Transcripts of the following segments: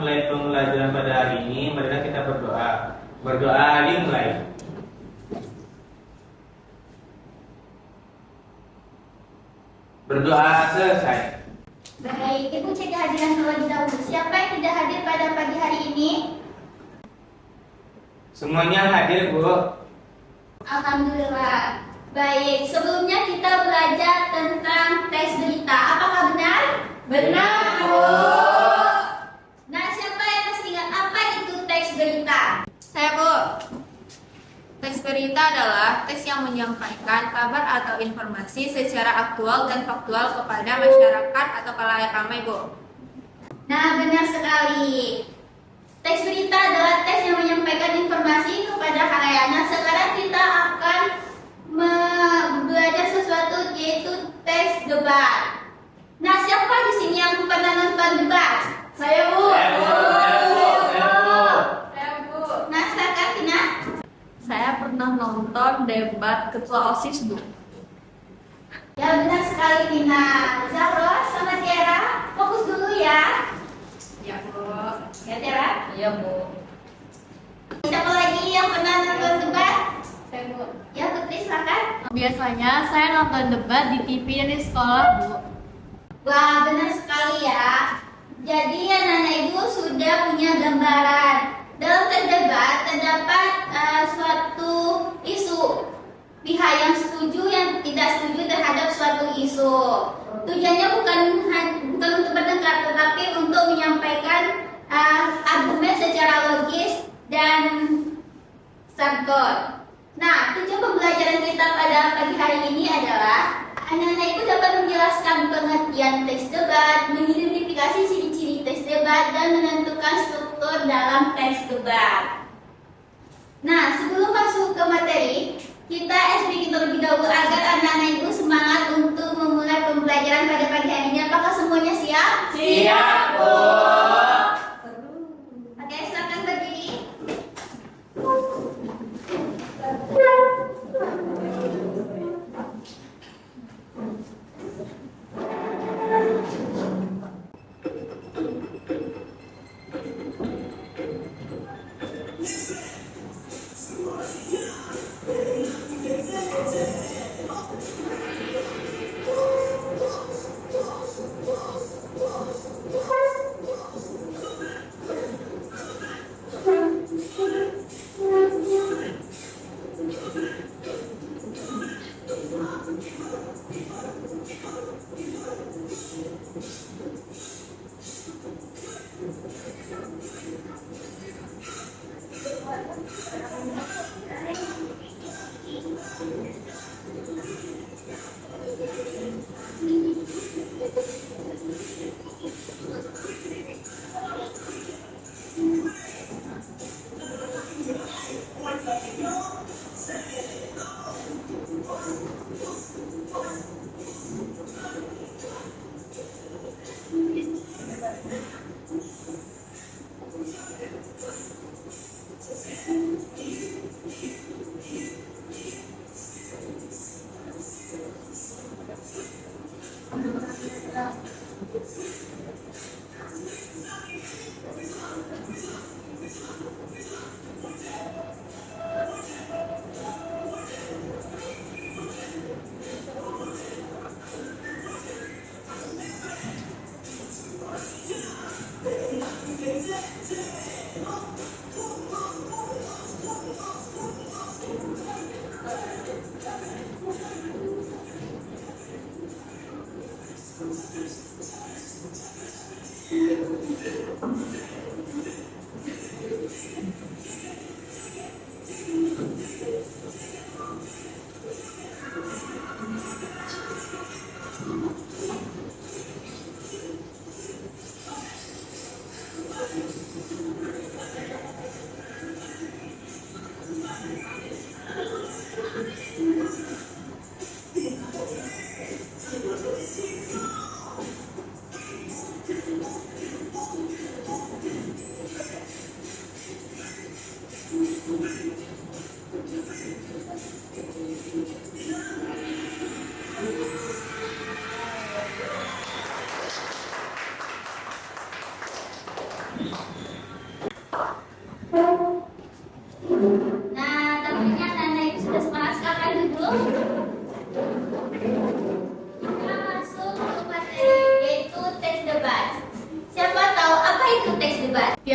mulai pembelajaran pada hari ini, marilah kita berdoa. Berdoa dimulai. Berdoa selesai. Baik, Ibu cek kehadiran terlebih dahulu. Siapa yang tidak hadir pada pagi hari ini? Semuanya hadir, Bu. Alhamdulillah. Baik, sebelumnya kita belajar tentang teks berita. Apakah benar? Benar, Bu. Nah, siapa yang masih ingat apa itu teks berita? Saya, Bu. Teks berita adalah teks yang menyampaikan kabar atau informasi secara aktual dan faktual kepada masyarakat atau khalayak ramai, Bu. Nah, benar sekali. Teks berita adalah teks yang menyampaikan informasi kepada khalayak. Nah, sekarang kita akan belajar sesuatu yaitu teks debat. Nah, siapa di sini yang pernah nonton debat? Saya, Bu. Nah, silakan Tina. Saya pernah nonton debat ketua OSIS, Bu. Ya, benar sekali Tina. Zahro sama Tiara, fokus dulu ya. Ya, Bu. Ya, Tiara. Iya, Bu. Siapa lagi yang pernah nonton debat? Saya, Bu. Ya, Putri silakan. Biasanya saya nonton debat di TV dan di sekolah, Bu. Wah, benar sekali ya. Jadi anak-anak ibu sudah punya gambaran. Dalam teks debat terdapat suatu isu. Pihak yang setuju, yang tidak setuju terhadap suatu isu. Tujuannya bukan untuk bertengkar, tetapi untuk menyampaikan argumen secara logis dan jargon. Nah, tujuan pembelajaran kita pada pagi hari ini adalah anak-anak itu dapat menjelaskan pengertian teks debat, mengidentifikasi ciri-ciri teks debat, dan menentukan struktur dalam teks debat. Nah, sebelum masuk ke materi, kita speaking terlebih dahulu agar anak-anak ibu semangat untuk memulai pembelajaran pada pagi hari ini. Apakah semuanya siap? Siap, Bu. Oke, silakan berdiri.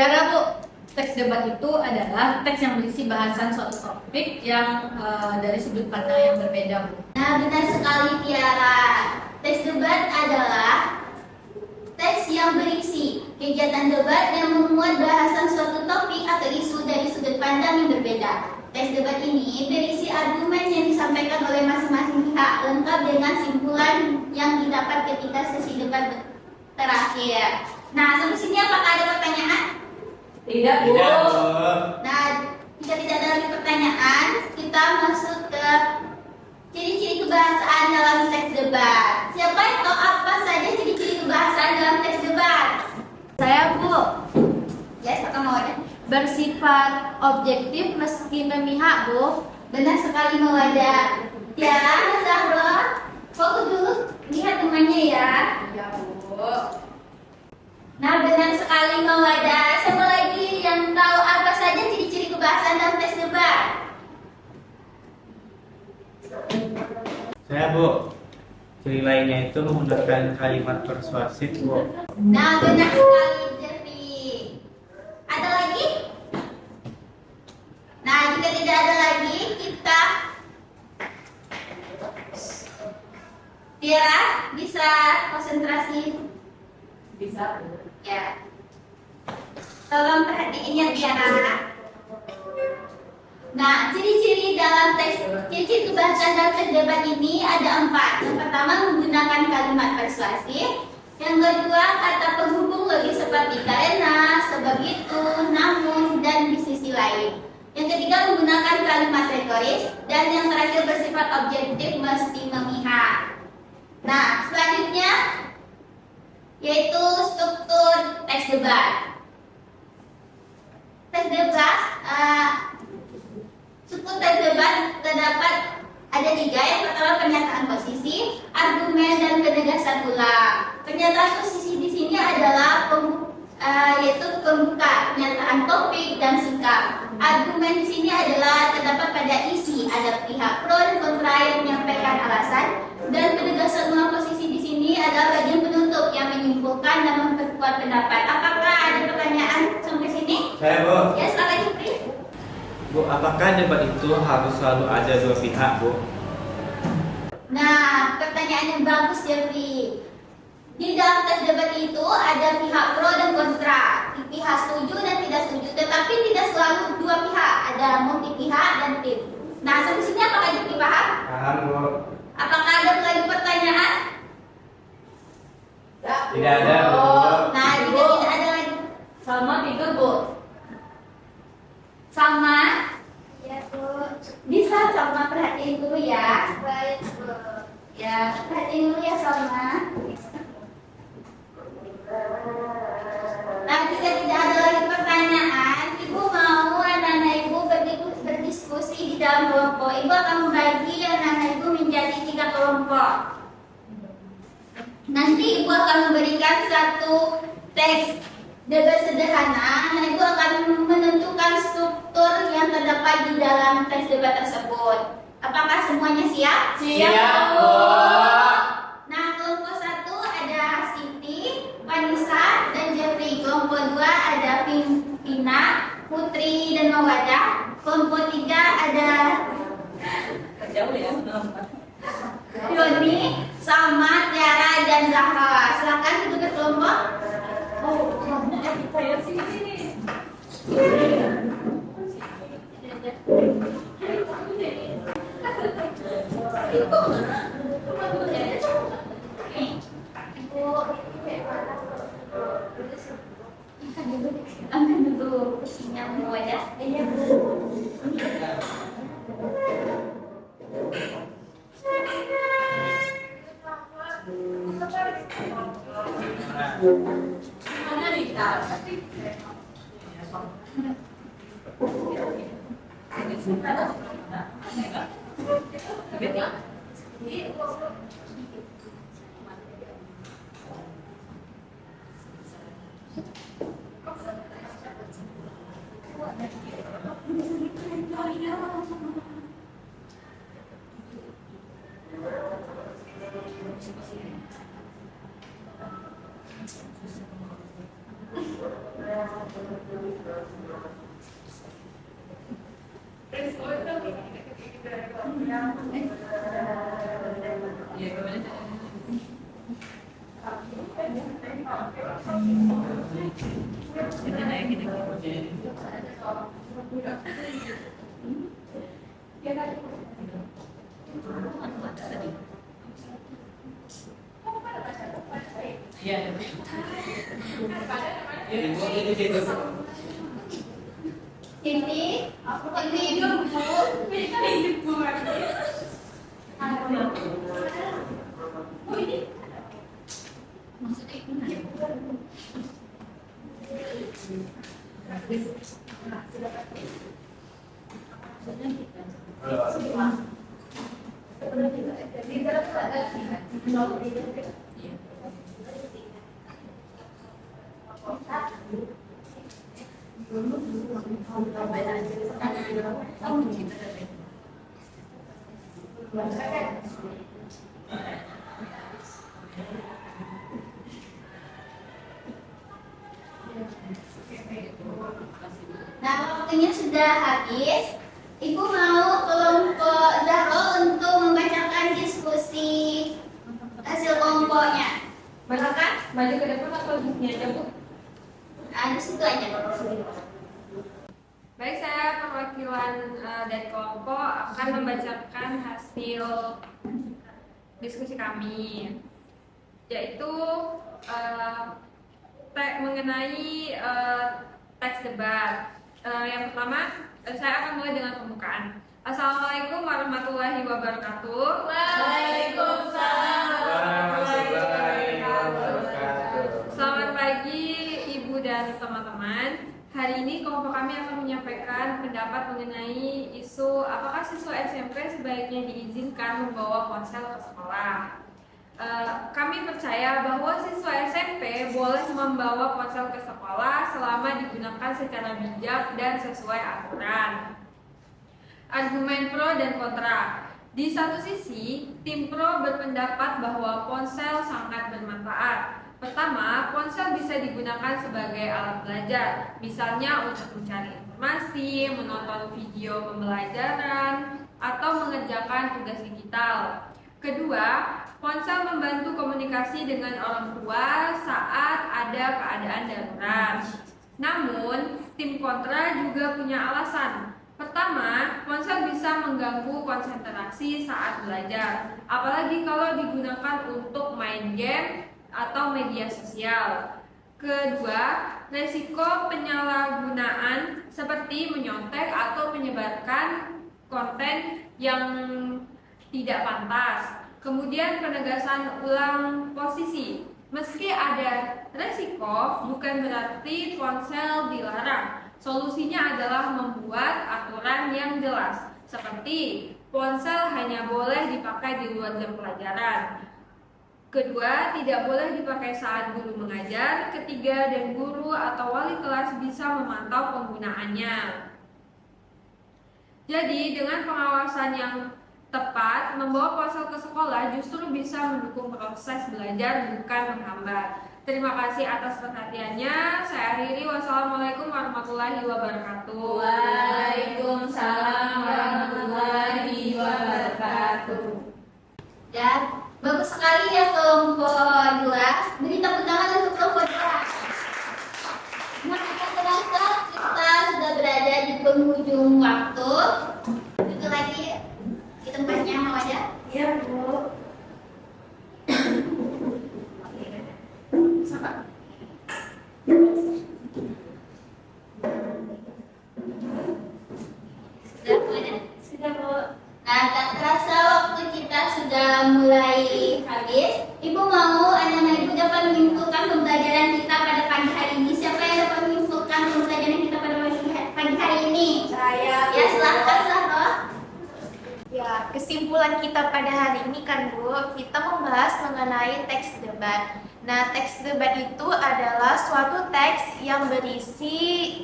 Tiara Bu, teks debat itu adalah teks yang berisi bahasan suatu topik yang dari sudut pandang yang berbeda Bu. Nah, benar sekali Tiara. Teks debat adalah teks yang berisi kegiatan debat yang memuat bahasan suatu topik atau isu dari sudut pandang yang berbeda. Teks debat ini berisi argumen yang disampaikan oleh masing-masing pihak lengkap dengan simpulan yang didapat ketika sesi debat terakhir. Nah, sampai sini apakah ada pertanyaan? Tidak Bu. Tidak, Bu. Nah, jika tidak ada lagi pertanyaan, kita masuk ke ciri-ciri kebahasaan dalam teks debat. Siapa yang tahu apa saja ciri-ciri kebahasaan dalam teks debat? Saya Bu, Yes, atau mau ada? bersifat objektif meski memihak Bu. Benar sekali Mawada. Tiara, Zahra, fokus dulu lihat temannya ya. Ya Bu. Nah, benar sekali Mawada. Siapa lagi yang tahu apa saja ciri-ciri kebahasaan dalam teks debat? Saya Bu. Ciri lainnya itu menggunakan kalimat persuasif Bu. Nah, benar sekali Jeffy. Ada lagi? Nah, jika tidak ada lagi, kita Tiara bisa konsentrasi. Bisa Bu. Ya. Tolong perhatiin ya Tiara. Nah, ciri-ciri dalam teks, ciri-ciri kebahasaan dalam teks debat ini ada 4. Yang pertama menggunakan kalimat persuasif. Yang kedua kata penghubung logis seperti karena, sebab itu, namun, dan di sisi lain. Yang ketiga menggunakan kalimat retoris. Dan yang terakhir bersifat objektif mesti memihak. Nah, selanjutnya yaitu struktur teks debat. Teks debat, struktur teks debat terdapat ada 3. Yang pertama pernyataan posisi, argumen, dan penegasan ulang. Pernyataan posisi di sini adalah yaitu pembuka, pernyataan topik dan sikap. Argumen di sini adalah terdapat pada isi, ada pihak pro dan kontra yang menyampaikan alasan. Dan penegasan ulang posisi di sini adalah bagian penutup yang menyimpulkan dan memperkuat pendapat. Apakah ada pertanyaan sampai sini? Saya Bu. Ya, silakan Jupri. Bu, apakah debat itu harus selalu ada dua pihak Bu? Nah, pertanyaan yang bagus Jeffrey. Di dalam tes debat itu ada pihak pro dan kontra, pihak setuju dan tidak setuju, tetapi tidak selalu dua pihak, ada multi pihak dan tim. Nah, sampai sini apakah Jeffrey paham? Paham Bu. Apakah ada lagi pertanyaan? Tidak ada Bu. Nah, jika tidak ada lagi, Sama tidur Bu. sama? Ya Bu. Bisa sama perhatiin dulu ya. Baik Bu. Ya, perhatiin dulu ya sama. Nah, jika tidak ada lagi pertanyaan, Ibu mau anak-anak Ibu berdiskusi di dalam kelompok. Ibu akan membagi anak-anak Ibu menjadi 3 kelompok. Nanti Ibu akan memberikan satu teks debat sederhana. Anak Ibu akan menentukan struktur yang terdapat di dalam teks debat tersebut. Apakah semuanya siap? Siap Bu. Nah, kelompok 1 ada Siti, Vanessa, dan Jeffrey. Kelompok 2 ada Pina, Putri, dan Mawada. Kelompok 3 ada Jauh ya. Yoni, sama Tiara, dan Zahra. Silakan duduk ke kelompok. Saya sini. Angkat dulu kursinya Mawada. Iya Bu. Mana Rita? Sini, ibu. Nah, waktunya sudah habis. Ibu mau kelompok Zahro untuk membacakan diskusi hasil kelompoknya. Silakan maju ke depan atau di sini aja, Bu? Di situ aja. Baik, saya perwakilan dari kelompok akan membacakan hasil diskusi kami, yaitu mengenai teks debat. Yang pertama, saya akan mulai dengan pembukaan. Assalamualaikum warahmatullahi wabarakatuh. Waalaikumsalam warahmatullahi wabarakatuh. Selamat pagi Ibu dan teman-teman. Hari ini kelompok kami akan menyampaikan pendapat mengenai isu apakah siswa SMP sebaiknya diizinkan membawa ponsel ke sekolah. Kami percaya bahwa siswa SMP boleh membawa ponsel ke sekolah selama digunakan secara bijak dan sesuai aturan. Argumen pro dan kontra. Di satu sisi, tim pro berpendapat bahwa ponsel sangat bermanfaat. Pertama, ponsel bisa digunakan sebagai alat belajar, misalnya untuk mencari informasi, menonton video pembelajaran, atau mengerjakan tugas digital. Kedua, ponsel membantu komunikasi dengan orang tua saat ada keadaan darurat. Namun, tim kontra juga punya alasan. Pertama, ponsel bisa mengganggu konsentrasi saat belajar, apalagi kalau digunakan untuk main game atau media sosial. Kedua, resiko penyalahgunaan seperti menyontek atau menyebarkan konten yang tidak pantas. Kemudian penegasan ulang posisi. Meski ada resiko, bukan berarti ponsel dilarang. Solusinya adalah membuat aturan yang jelas, seperti ponsel hanya boleh dipakai di luar jam pelajaran. Kedua, tidak boleh dipakai saat guru mengajar. Ketiga, dan guru atau wali kelas bisa memantau penggunaannya. Jadi, dengan pengawasan yang tepat, membawa ponsel ke sekolah justru bisa mendukung proses belajar, bukan menghambat. Terima kasih atas perhatiannya. Saya akhiri. Wassalamualaikum warahmatullahi wabarakatuh. Waalaikumsalam warahmatullahi wabarakatuh. Dan bagus sekali ya kelompok 2. Beri tepuk tangan untuk kelompok 2. Nah, kita terasa kita sudah berada di penghujung waktu. Duduk lagi di tempatnya, mau aja? Iya, Bu. Sama. Sudah, Bu, ya? Sudah, Bu. Nah, tak terasa waktu kita sudah mulai habis. Ibu mau anak-anak ibu dapat menyimpulkan pembelajaran kita pada pagi hari ini. Siapa yang dapat menyimpulkan pembelajaran kita pada pagi hari ini? Saya. Ya, silahkan Zahro. Ya, kesimpulan kita pada hari ini kan Bu, kita membahas mengenai teks debat. Nah, teks debat itu adalah suatu teks yang berisi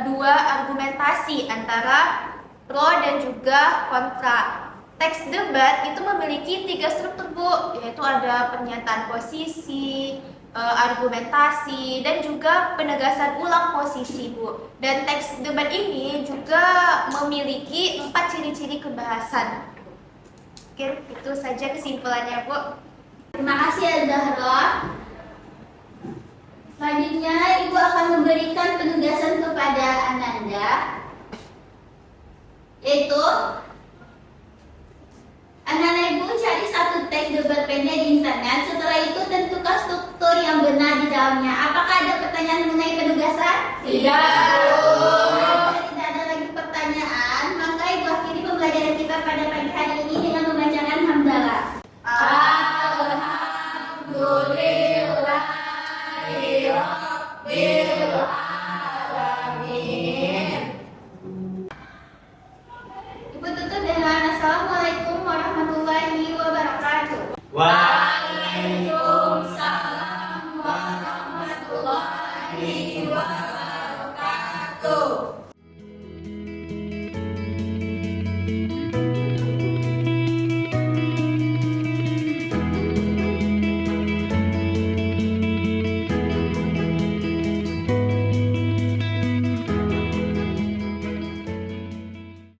dua argumentasi antara pro dan juga kontra. Teks debat itu memiliki 3 struktur Bu, yaitu ada pernyataan posisi, argumentasi, dan juga penegasan ulang posisi, Bu. Dan teks debat ini juga memiliki 4 ciri-ciri kebahasan. Oke, itu saja kesimpulannya, Bu. Terima kasih Zahra. Selanjutnya Ibu akan memberikan penugasan kepada Ananda, yaitu Ananda Ibu cari satu teks debat pendek di internet. Setelah itu tentukan struktur yang benar di dalamnya. Apakah ada pertanyaan mengenai penugasan? Tidak.